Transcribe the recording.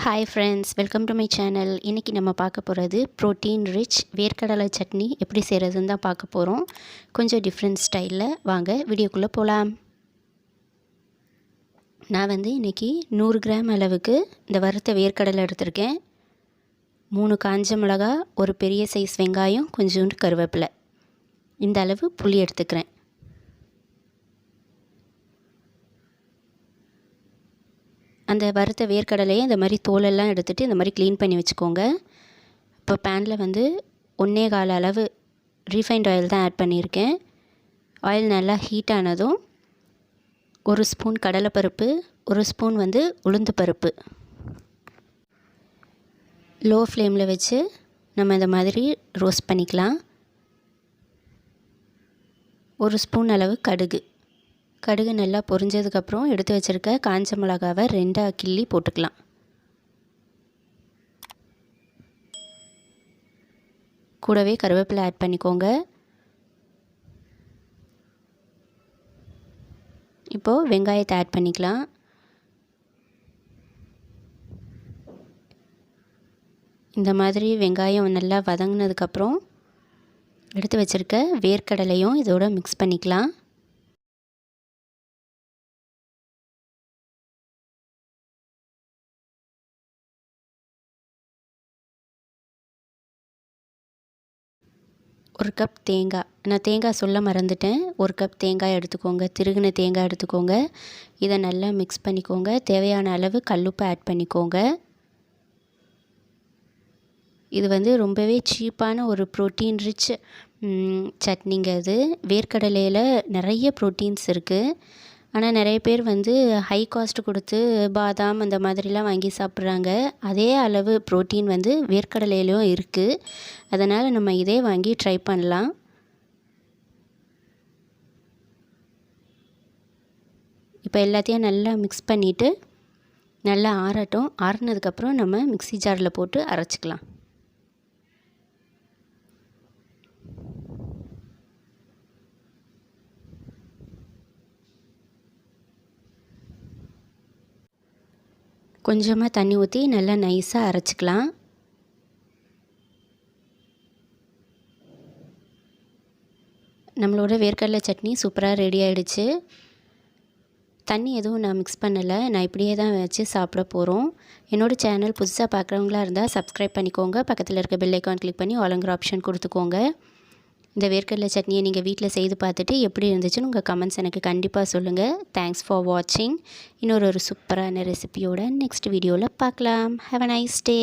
Hi friends, welcome to my channel. இன்றைக்கி நம்ம பார்க்க போகிறது ப்ரோட்டீன் ரிச் வேர்க்கடலை சட்னி எப்படி செய்கிறதுன்னு தான் பார்க்க போகிறோம். கொஞ்சம் டிஃப்ரெண்ட் ஸ்டைலில். வாங்க வீடியோக்குள்ளே போகலாம். நான் இன்றைக்கி 100 கிராம் அளவுக்கு இந்த வறுத்த வேர்க்கடலை எடுத்திருக்கேன். 3 காஞ்ச மிளகா, ஒரு பெரிய சைஸ் வெங்காயம், கொஞ்சோண்டு கருவேப்பிலை, இந்த அளவு புளி எடுத்துக்கிறேன். அந்த வறுத்த வேர்க்கடலையை இந்த மாதிரி தோலெல்லாம் எடுத்துகிட்டு இந்த மாதிரி க்ளீன் பண்ணி வச்சுக்கோங்க. இப்போ பேனில் 1.25 அளவு ரீஃபைண்ட் ஆயில் தான் ஆட் பண்ணியிருக்கேன். ஆயில் நல்லா ஹீட் ஆனதும் 1 ஸ்பூன் கடலைப்பருப்பு, 1 ஸ்பூன் உளுந்து பருப்பு லோ ஃப்ளேமில் வச்சு நம்ம இந்த மாதிரி ரோஸ்ட் பண்ணிக்கலாம். 1 ஸ்பூன் அளவு கடுகு நல்லா பொரிஞ்சதுக்கப்புறம் எடுத்து வச்சுருக்க காஞ்ச மிளகாவை 2ஆக கிள்ளி போட்டுக்கலாம். கூடவே கருவேப்பிலை ஆட் பண்ணிக்கோங்க. இப்போது வெங்காயத்தை ஆட் பண்ணிக்கலாம். இந்த மாதிரி வெங்காயம் நல்லா வதங்கினதுக்கப்புறம் எடுத்து வச்சுருக்க வேர்க்கடலையும் இதோட மிக்ஸ் பண்ணிக்கலாம். ஒரு கப் தேங்காய், நான் தேங்காய் சொல்ல மறந்துட்டேன். 1 கப் தேங்காய் எடுத்துக்கோங்க, திருகின தேங்காய் எடுத்துக்கோங்க. இதை நல்லா மிக்ஸ் பண்ணிக்கோங்க. தேவையான அளவு கல்லுப்பு ஆட் பண்ணிக்கோங்க. இது ரொம்பவே சீப்பான ஒரு ப்ரோட்டீன் ரிச் சட்னிங்க. இது வேர்க்கடலையில் நிறைய ப்ரோட்டீன்ஸ் இருக்குது. ஆனால் நிறைய பேர் ஹை காஸ்ட் கொடுத்து பாதாம் அந்த மாதிரிலாம் வாங்கி சாப்பிட்றாங்க. அதே அளவு ப்ரோட்டீன் வேர்க்கடலையிலும் இருக்குது. அதனால் நம்ம இதே வாங்கி ட்ரை பண்ணலாம். இப்போ எல்லாத்தையும் நல்லா மிக்ஸ் பண்ணிவிட்டு நல்லா ஆறட்டும். ஆறுனதுக்கப்புறம் நம்ம மிக்ஸி ஜாரில் போட்டு அரைச்சிக்கலாம். கொஞ்சமாக தண்ணி ஊற்றி நல்லா நைஸாக அரைச்சிக்கலாம். நம்மளோட வேர்க்கடலை சட்னி சூப்பராக ரெடி ஆகிடுச்சு. தண்ணி எதுவும் நான் மிக்ஸ் பண்ணலை. நான் இப்படியே தான் வச்சு சாப்பிட போகிறோம். என்னோடய சேனல் புதுசாக பார்க்குறவங்களா இருந்தால் சப்ஸ்கிரைப் பண்ணிக்கோங்க. பக்கத்தில் இருக்க பெல் ஐக்கான் கிளிக் பண்ணி ஆளுங்கிற ஆப்ஷன் கொடுத்துக்கோங்க. இந்த வேர்க்கடலை சட்னியை நீங்கள் வீட்டில் செய்து பார்த்துட்டு எப்படி இருந்துச்சுன்னு உங்கள் கமெண்ட்ஸ் எனக்கு கண்டிப்பாக சொல்லுங்கள். தேங்க்ஸ் ஃபார் வாட்சிங். இன்னொரு சூப்பரான ரெசிபியோட நெக்ஸ்ட் வீடியோவில் பார்க்கலாம். Have a nice day.